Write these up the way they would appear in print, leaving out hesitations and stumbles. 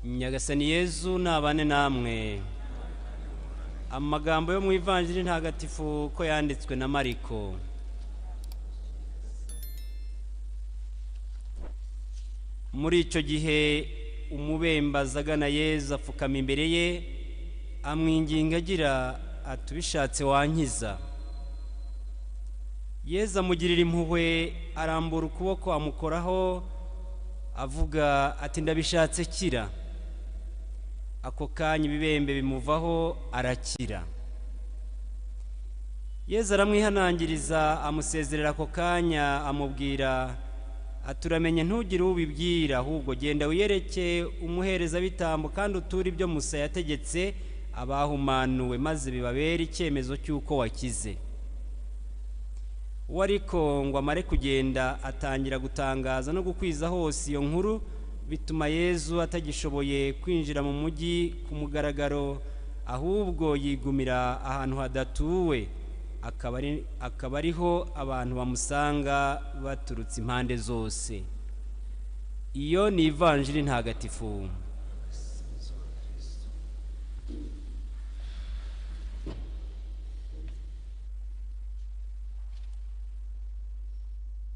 Nyagasani Yezu nabane namwe. Amagambo yo mu Ivanjiri ntagatifu ko yanditswe na Mariko. Muri ico gihe umubembaza agana Yezu apfukama imbere ye amwinginga agira ati bishatse wankiza. Yezu amugirira impuhwe arambura ukuboko amukoraho avuga ati ndabishatse kira. Ako kanya ibibembe bimuvaho arakira. Yezu aramwihanangiriza amusezerera ako kanya amubwira aturamenye ntugire ubibwira ahubwo genda wiyereke umuhereza bitambo kandi uture ibyo Musa yategetse abahumanuwe maze bibabera icyemezo cy'uko wakize. Wariko ngo amare kugenda atangira gutangaza no gukwiza hose iyo nkuru bituma Yezu atagishoboye kwinjira mu mujyi ku mugaragaro ahubwo yigumira ahantu hadatuwe akaba ariho abantu bamusanga baturutse impande zose. Iyo ni Ivanjiri ntagatifu.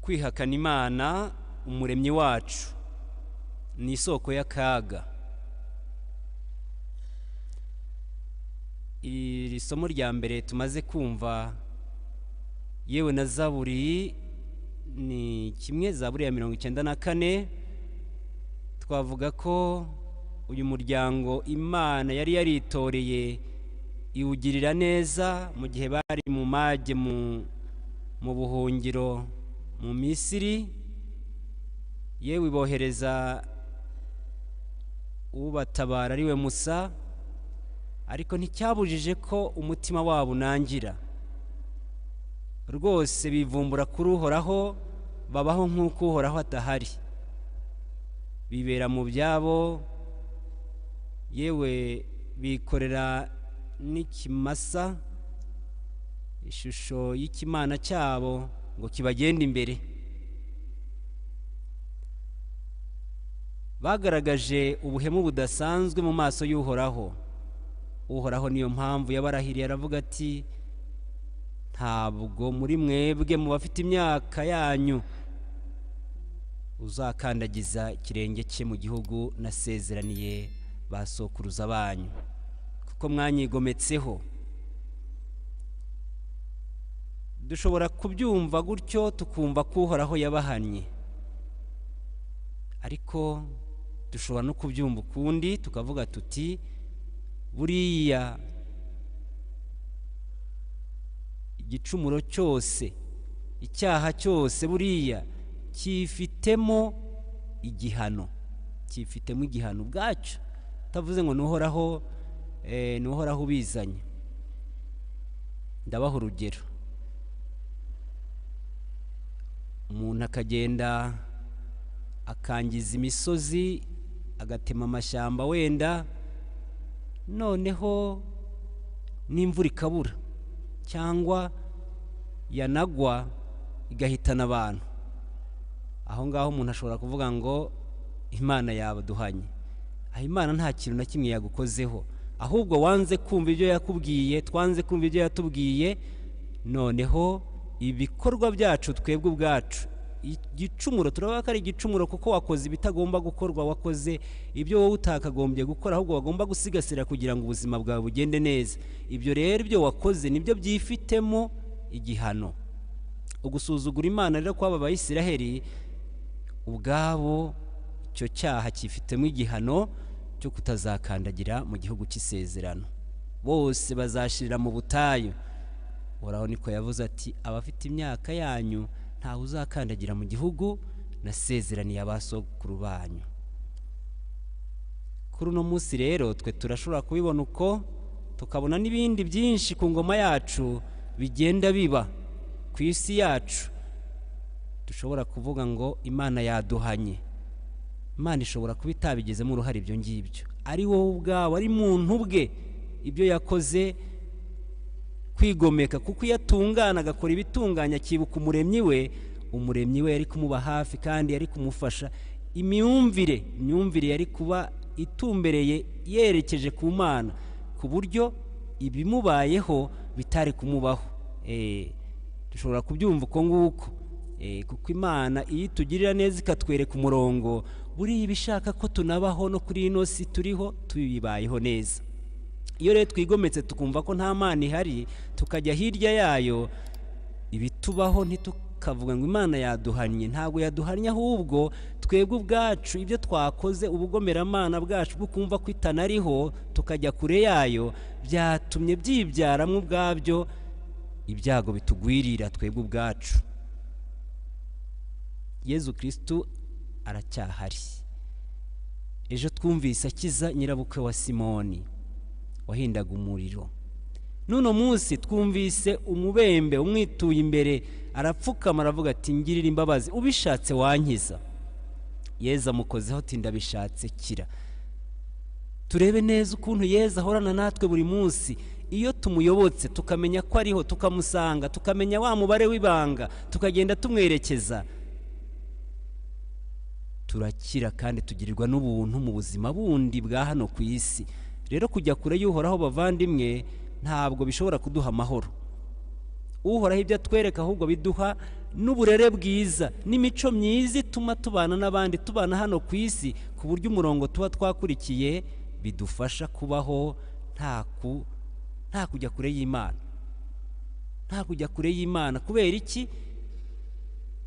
Kwihakana Imana umuremyi wacu ni isoko y'akaga. Iri somo rya mbere tumaze kumva yewe na Zaburi ni kimwe, Zaburi ya 94. Twavuga ko uyu muryango Imana yari yaritoreye iwugirira neza mu gihe bari mu mage mu buhungiro mu Misiri. Yewe bohereza ubatabara ariwe Musa, ariko nticyabujije ko umutima wabo unangira rwose, bivumbura kuri Uhoraho, babaho nk'uko Uhoraho atahari, bibera mu byabo, yewe bikorera n'ikimasa, ishusho y'ikimana cyabo ngo kibagende imbere. Bagaragaje ubuhemu budasanzwe mu maso y'Uhoraho. Uhoraho niyo mpamvu yabarahiriye aravuga ati ntabwo muri mwebwe mu bafite imyaka yanyu uzakandagiza ikirenge cye mu gihugu nasezeraniye basokuruza banyu, kuko mwanyigometseho. Dushobora kubyumva gutyo tukumva ko Uhoraho yabahannye, ariko dushobora no kubyumva ukundi tukavuga tuti buriya igicumuro cyose, icyaha cyose buriya cyifitemo igihano, cyifitemo igihano ubwacyo, utavuze ngo n'Uhoraho ubizanye. Ndabaha urugero. Umuntu akagenda akangiza imisozi, agatema amashyamba wenda, noneho n'imvura ikabura cyangwa yanagwa igahitana abantu. Aho ngaho umuntu ashobora kuvuga ngo Imana yabaduhanye. Aho Imana nta kintu na kimwe yagukozeho, ahubwo wanze kumva ibyo yakubwiye, twanze kumva ibyo yatubwiye, noneho ibikorwa byacu twebwe ubwacu igicumuro turavuga ko ari igicumuro kuko wakoze ibitagomba gukorwa, wakoze ibyo wowe utakagombye gukora ahubwo wagomba gusigasira kugira ngo ubuzima bwawe bugende neza. Ibyo rero ibyo wakoze nibyo byifitemo igihano. Ugusuzugura Imana rero kw'aba Bayisiraheli ubwabo, icyo cyaha cyifitemo igihano cyo kutazakandagira mu gihugu cy'isezerano. Bose bazashirira mu butayu. Uhoraho niko yavuze ati abafite imyaka yanyu ntawe uzakandagira mu gihugu nasezeraniye abasokuru banyu. Kuri uno munsi rero twe turashobora kubibona uko, tukabona n'ibindi byinshi ku ngoma yacu bigenda biba ku isi yacu. Dushobora kuvuga ngo Imana yaduhanye. Imana ishobora kuba itabigezemo uruhare ibyo ngibyo, ari wowe ubwawe, ari muntu ubwe, ibyo yakoze kwigomeka, kuko iyo atungana agakora ibitunganya akibuka umuremyi we yari kumuba hafi kandi yari kumufasha. Imyumvire yari kuba itumbereye yerekeje ku Mana, ku buryo ibimubayeho bitari kumubaho. Dushobora kubyumva uko nguko, kuko Imana iyo itugirira neza ikatwereka umurongo, buriya ibishaka ko tunabaho no kuri ino si turiho tubibayeho neza. Iyo rero twigometse tukumva ko nta Mana ihari, tukajya hirya yayo, ibitubaho ntitukavuga ngo Imana yaduhannye. Ntabwo yaduhannye, ahubwo twebwe ubwacu ibyo twakoze, ubugomeramana bwacu bwo kumva ko itanariho tukajya kure yayo, byatumye byibyaramwo ubwabyo ibyago bitugwirira twebwe ubwacu. Yezu Kristo aracyahari. Ejo twumvise akiza nyirabukwe wa Simoni wahindaga umuriro. Nuno munsi twumvise umubembe umwituye imbere, arapfukama aravuga ati ngirira imbabazi, ubishatse wankiza. Yezu amukozeho ati ndabishatse, kira. Turebe neza ukuntu Yezu ahorana natwe buri munsi. Iyo tumuyobotse tukamenya ko ariho, tukamusanga, tukamenya wa mubare w'ibanga, tukagenda tumwerekeza, turakira kandi tugirirwa n'ubuntu mu buzima bundi bwa hano ku isi. Rero kujya kure y'Uhoraho bavandimwe ntabwo bishobora kuduha amahoro. Uhoraho ibyo atwereka ahubwo biduha n'uburere bwiza n'imico myiza ituma tubana n'abandi, tubana hano ku isi, ku buryo umurongo tuba twakurikiye bidufasha kubaho nta kujya kure y'Imana. Nta kujya kure y'Imana. Kubera iki?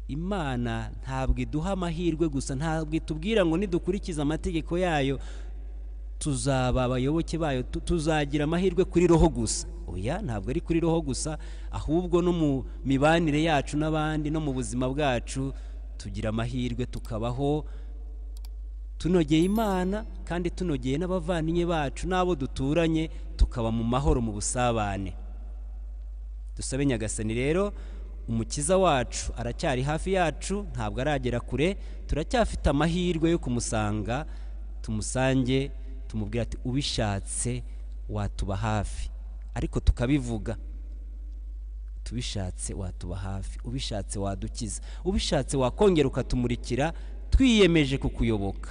Imana ntabwo iduha amahirwe gusa, ntabwo itubwira ngo nidukurikiza amategeko yayo tuzaba abayoboke bayo, tuzagira amahirwe kuri roho gusa. Oya, ntabwo ari kuri roho gusa, ahubwo no mu mibanire yacu n'abandi, no mu buzima bwacu tugira amahirwe, tukabaho tunogeye Imana kandi tunogeye n'abavandimwe bacu n'abo duturanye, tukaba mu mahoro, mu busabane. Dusabe Nyagasani rero, Umukiza wacu aracyari hafi yacu, ntabwo aragera kure, turacyafite amahirwe yo kumusanga. Tumusange, tumubwira ati ubishatse watuba hafi. Ariko tukabivuga, tubishatse watuba hafi, ubishatse wadukiza, ubishatse wakongera ukatumurikira, twiyemeje kukuyoboka.